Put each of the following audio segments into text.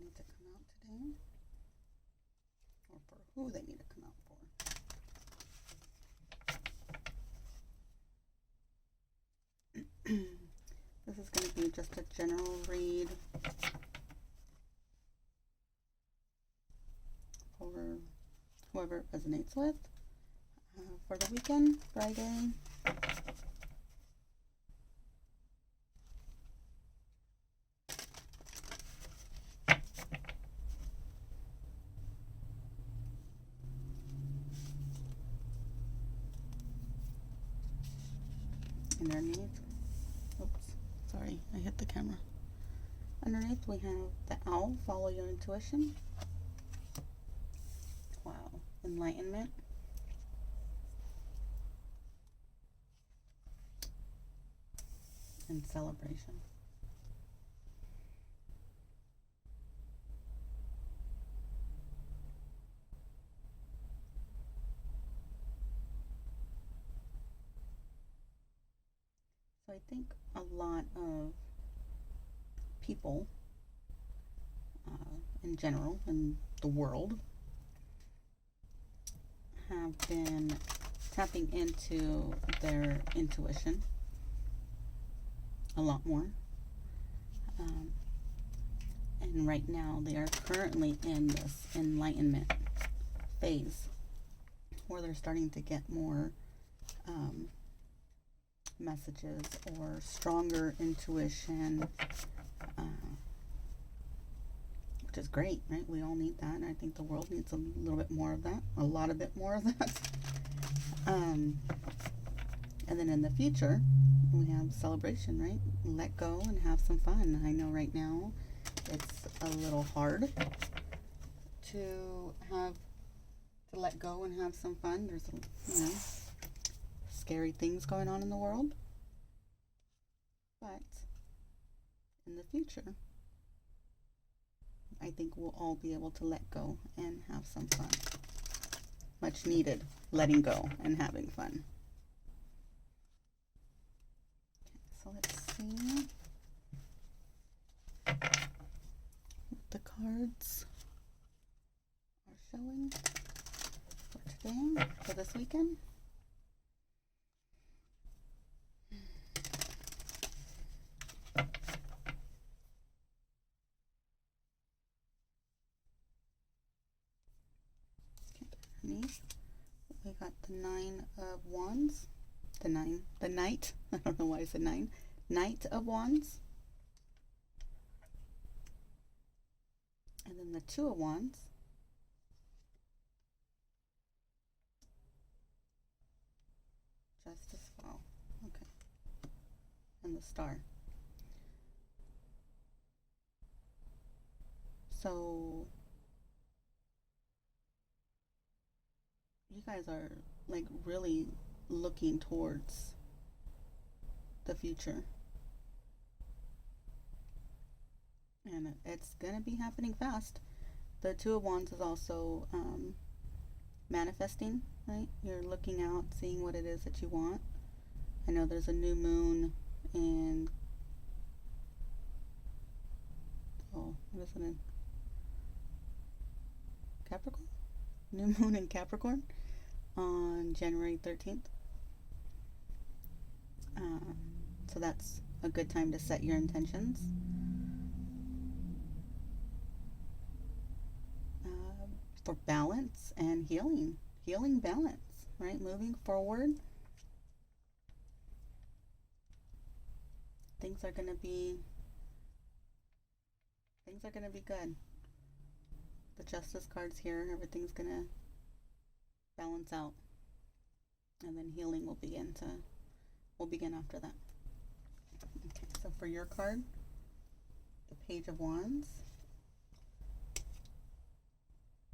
need to come out today, or for who they need to come out for. This is going to be just a general read for whoever it resonates with for the weekend, Friday. Underneath, oops, sorry, I hit the camera. Underneath we have the owl, follow your intuition. Wow, enlightenment. And celebration. So I think a lot of people in general in the world have been tapping into their intuition a lot more. And right now they are currently in this enlightenment phase where they're starting to get more messages or stronger intuition, which is great, right? We all need that. I think the world needs a little bit more of that, a lot of bit more of that. And then in the future, we have celebration, right? Let go and have some fun. I know right now it's a little hard to let go and have some fun. There's, scary things going on in the world. But in the future, I think we'll all be able to let go and have some fun. Much needed letting go and having fun. So let's see what the cards are showing for today, for this weekend. We got the Nine of Wands, the Knight, I don't know why I said 9, Knight of Wands, and then the Two of Wands, Justice, wow, okay, and the Star. So you guys are like really looking towards the future, and it's gonna be happening fast. The Two of Wands is also manifesting, right? You're looking out, seeing what it is that you want. I know there's a new moon in, what is it in? Capricorn? New moon in Capricorn on January 13th. So that's a good time to set your intentions. For balance and healing balance, right? Moving forward. Things are going to be good. The Justice card's here. Everything's going to balance out. And then healing will begin after that. Okay, so for your card, the Page of Wands.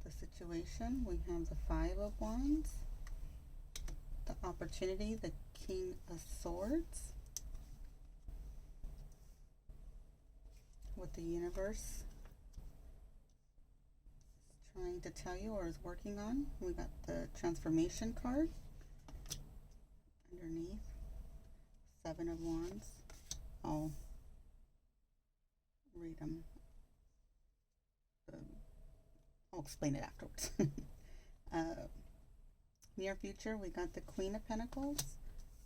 The situation, we have the Five of Wands. The opportunity, the King of Swords. What the universe is trying to tell you or is working on. We got the Transformation card. Underneath, Seven of Wands. I'll read them I'll explain it afterwards. uh, Near future, we got the Queen of Pentacles.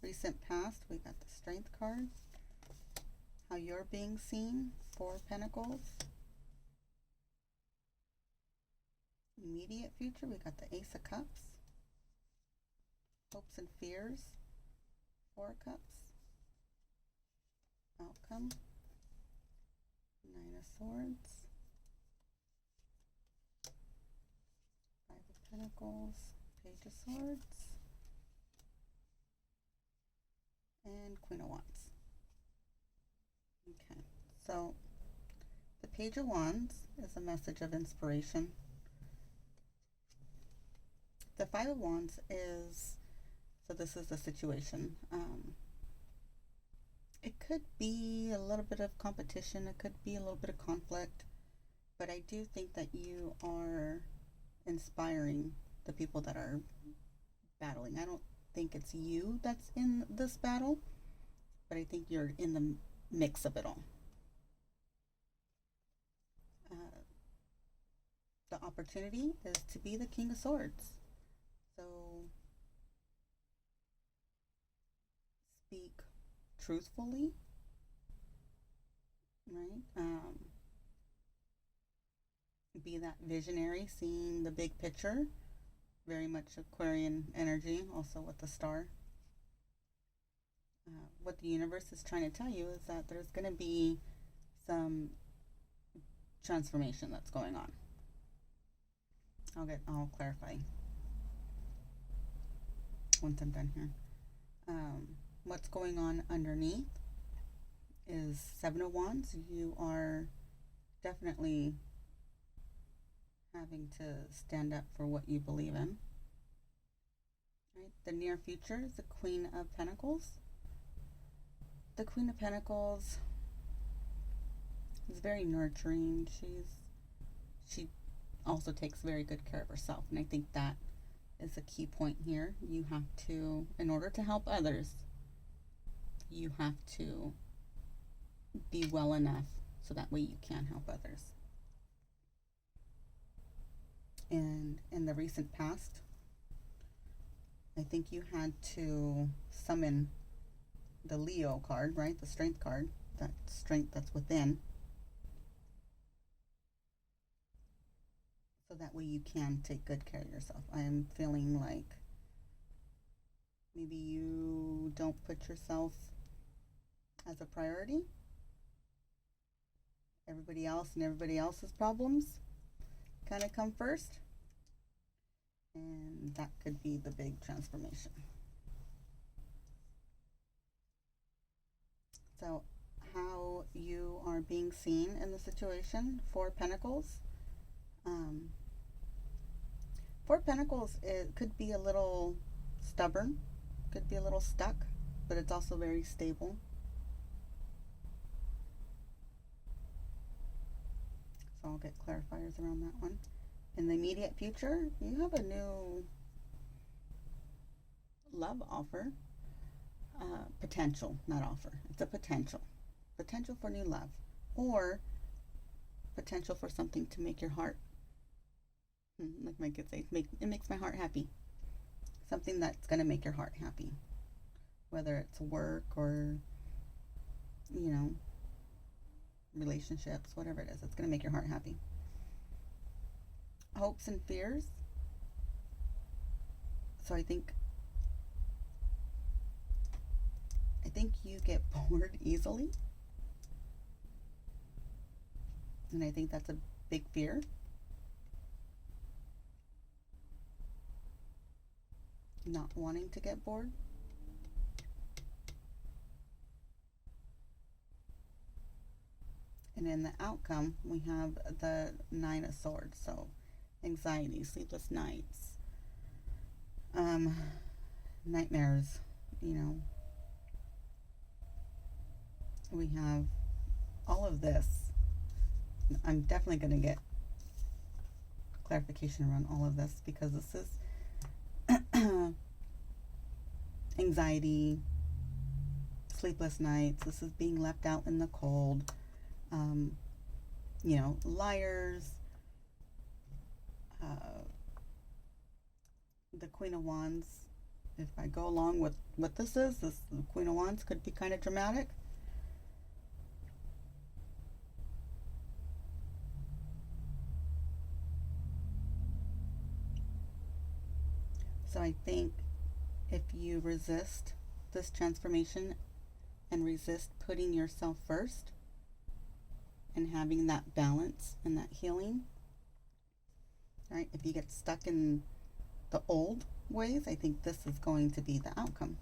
Recent past, we got the Strength card. How you're being seen, Four of Pentacles. Immediate future, we got the Ace of Cups. Hopes and fears, Four of Cups. Outcome, Nine of Swords. Five of Pentacles, Page of Swords, and Queen of Wands. Okay, so the Page of Wands is a message of inspiration. The Five of Wands is, so this is the situation. It could be a little bit of competition, it could be a little bit of conflict, but I do think that you are inspiring the people that are battling. I don't think it's you that's in this battle, but I think you're in the mix of it all. The opportunity is to be the King of Swords. So speak truthfully, right? Be that visionary, seeing the big picture. Very much Aquarian energy, also with the star. What the universe is trying to tell you is that there's going to be some transformation that's going on. I'll clarify once I'm done here. What's going on underneath is Seven of Wands. You are definitely having to stand up for what you believe in. Right? The near future is the Queen of Pentacles. The Queen of Pentacles is very nurturing. She also takes very good care of herself, and I think that is a key point here. You have to, in order to help others, you have to be well enough so that way you can help others. And in the recent past, I think you had to summon the Leo card, right? The Strength card, that strength that's within, so that way you can take good care of yourself. I am feeling like maybe you don't put yourself as a priority. Everybody else and everybody else's problems kind of come first, and that could be the big transformation. So how you are being seen in the situation, Four Pentacles. Four Pentacles, it could be a little stubborn, could be a little stuck, but it's also very stable. So I'll get clarifiers around that one. In the immediate future, you have a new love offer. Potential, not offer. It's a potential. Potential for new love. Or potential for something to make your heart, like my kids say, it makes my heart happy. Something that's going to make your heart happy. Whether it's work or, relationships, whatever it is, it's going to make your heart happy. Hopes and fears. So I think you get bored easily. And I think that's a big fear. Not wanting to get bored. And in the outcome, we have the Nine of Swords. So anxiety, sleepless nights, nightmares, we have all of this. I'm definitely going to get clarification around all of this, because this is anxiety, sleepless nights, this is being left out in the cold, liars, the Queen of Wands, if I go along with what this is, this the Queen of Wands could be kind of dramatic. So I think if you resist this transformation and resist putting yourself first and having that balance and that healing, right? If you get stuck in the old ways, I think this is going to be the outcome,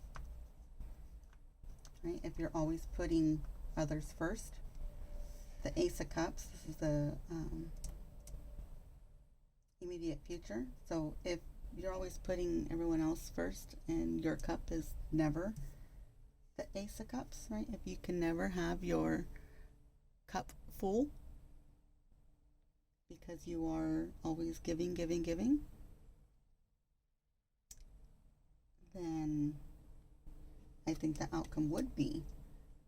right? If you're always putting others first, the Ace of Cups, this is the immediate future. So if you're always putting everyone else first and your cup is never the Ace of Cups, right? If you can never have your cup full because you are always giving, giving, giving, then I think the outcome would be,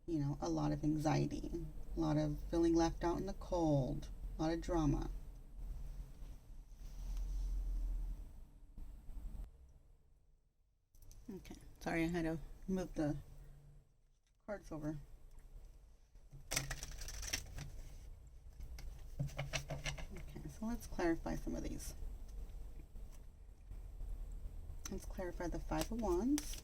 you know, a lot of anxiety, a lot of feeling left out in the cold, a lot of drama. Okay, sorry, I had to move the cards over. Okay, so let's clarify some of these. Let's clarify the Five of Wands.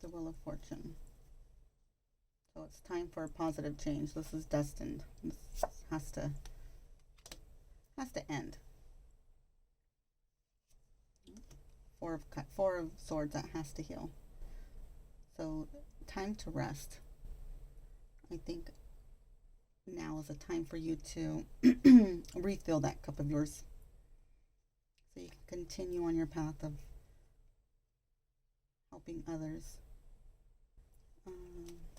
The Wheel of Fortune. So it's time for a positive change. This is destined. This has to end. Four of Swords, that has to heal. So time to rest. I think now is a time for you to refill that cup of yours so you can continue on your path of helping others.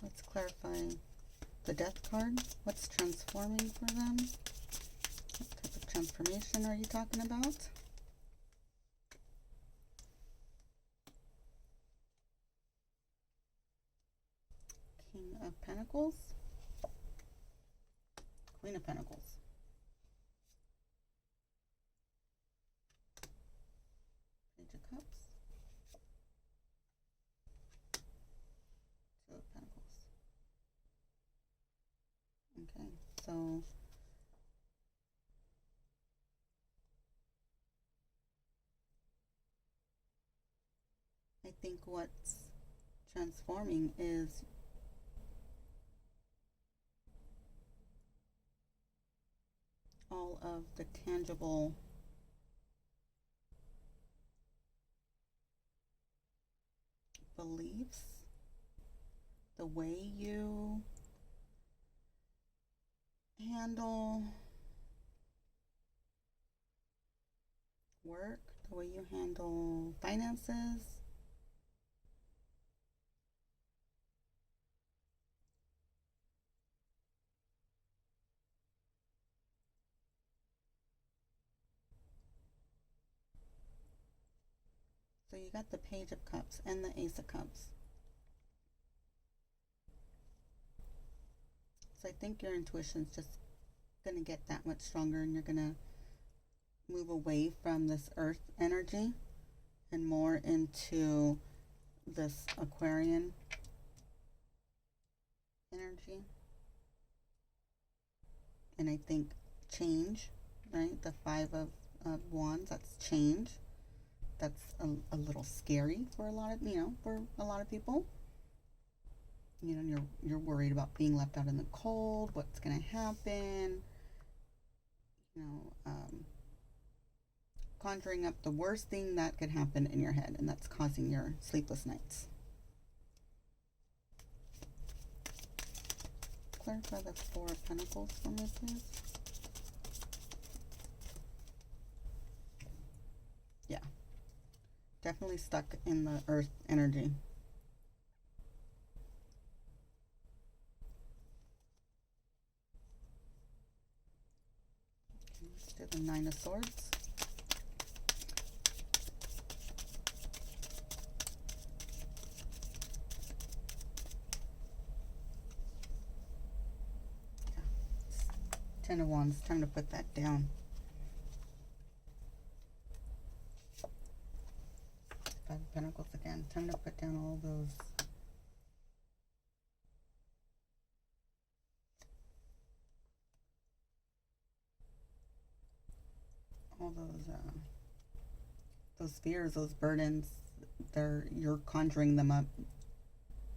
Let's clarify the Death card. What's transforming for them? What type of transformation are you talking about? King of Pentacles, Queen of Pentacles, Page of Cups, Two of Pentacles. Okay, so I think what's transforming is all of the tangible beliefs, the way you handle work, the way you handle finances. So you got the Page of Cups and the Ace of Cups. So I think your intuition's just going to get that much stronger, and you're going to move away from this earth energy and more into this Aquarian energy. And I think change, right? The Five of Wands, that's change. That's a little scary for a lot of, for a lot of people. You're worried about being left out in the cold, what's going to happen, conjuring up the worst thing that could happen in your head, and that's causing your sleepless nights. Clarify the Four of Pentacles for me, please. Yeah. Definitely stuck in the earth energy. Okay, let's do the Nine of Swords. Ten of Wands. Time to put that down. Five of Pentacles again. Time to put down all those those fears, those burdens. You're conjuring them up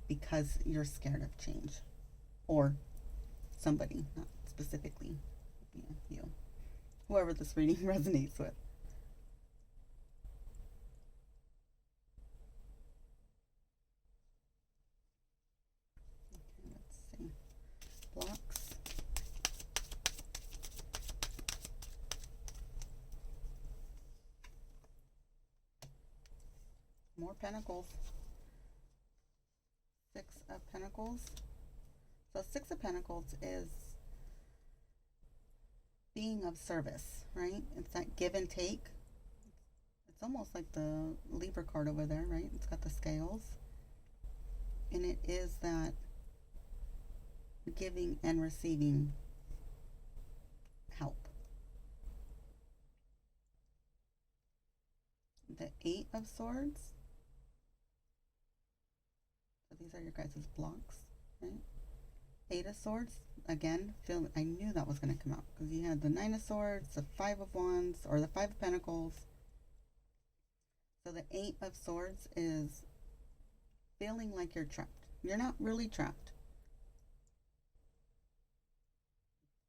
because you're scared of change, or somebody, not specifically you, whoever this reading resonates with. Okay, let's see. Blocks. More Pentacles. Six of Pentacles. So Six of Pentacles is being of service, right? It's that give and take. It's almost like the Libra card over there, right? It's got the scales. And it is that giving and receiving help. The Eight of Swords. So these are your guys' blocks, right? Eight of Swords. Again, I knew that was going to come out because you had the Nine of Swords, the Five of Wands, or the Five of Pentacles. So the Eight of Swords is feeling like you're trapped. You're not really trapped,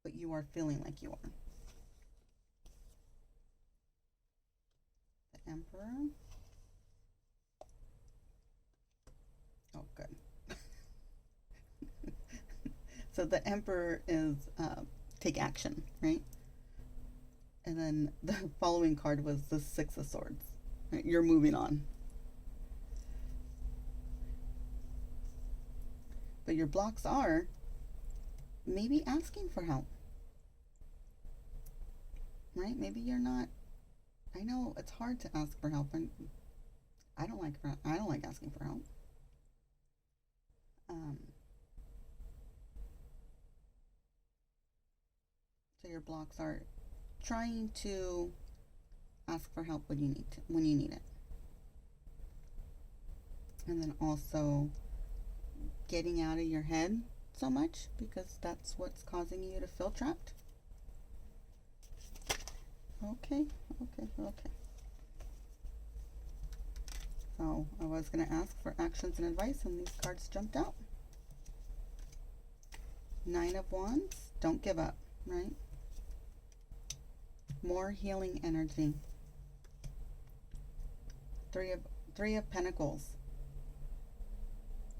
but you are feeling like you are. The Emperor. Oh, good. So the Emperor is take action, right? And then the following card was the Six of Swords. Right? You're moving on. But your blocks are maybe asking for help, right? Maybe you're not. I know it's hard to ask for help, and I don't like asking for help. So your blocks are trying to ask for help when you need it, and then also getting out of your head so much because that's what's causing you to feel trapped. Okay. So I was going to ask for actions and advice, and these cards jumped out. Nine of Wands. Don't give up, right? More healing energy. Three of Pentacles.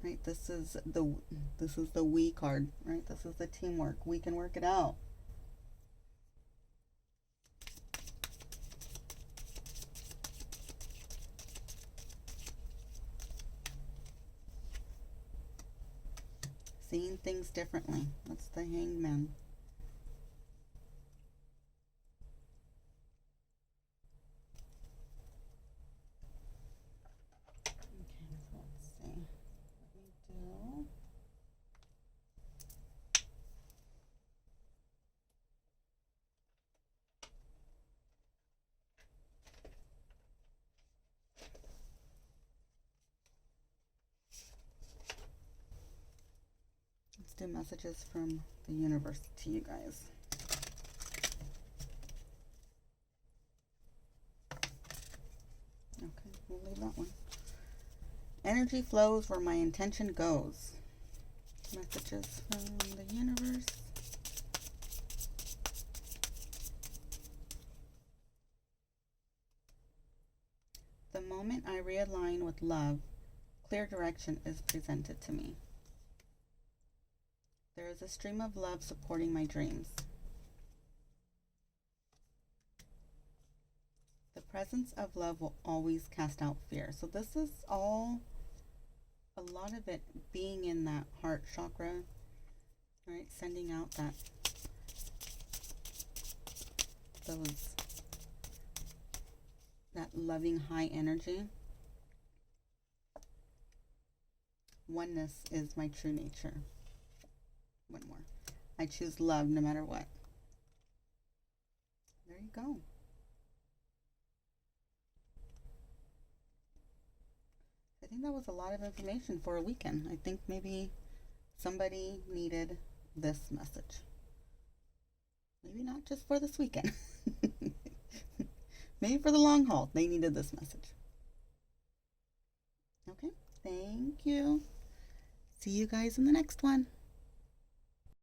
Right? This is the we card, right? This is the teamwork. We can work it out. Seeing things differently. That's the Hangman. Okay, so let's see. What we do. Let's do messages from the universe to you guys. Okay, we'll leave that one. Energy flows where my intention goes. Messages from the universe. The moment I realign with love, clear direction is presented to me. There is a stream of love supporting my dreams. The presence of love will always cast out fear. So this is all, a lot of it being in that heart chakra, right? Sending out that loving high energy. Oneness is my true nature. One more. I choose love no matter what. There you go. I think that was a lot of information for a weekend. I think maybe somebody needed this message. Maybe not just for this weekend. Maybe for the long haul, they needed this message. Okay, thank you. See you guys in the next one.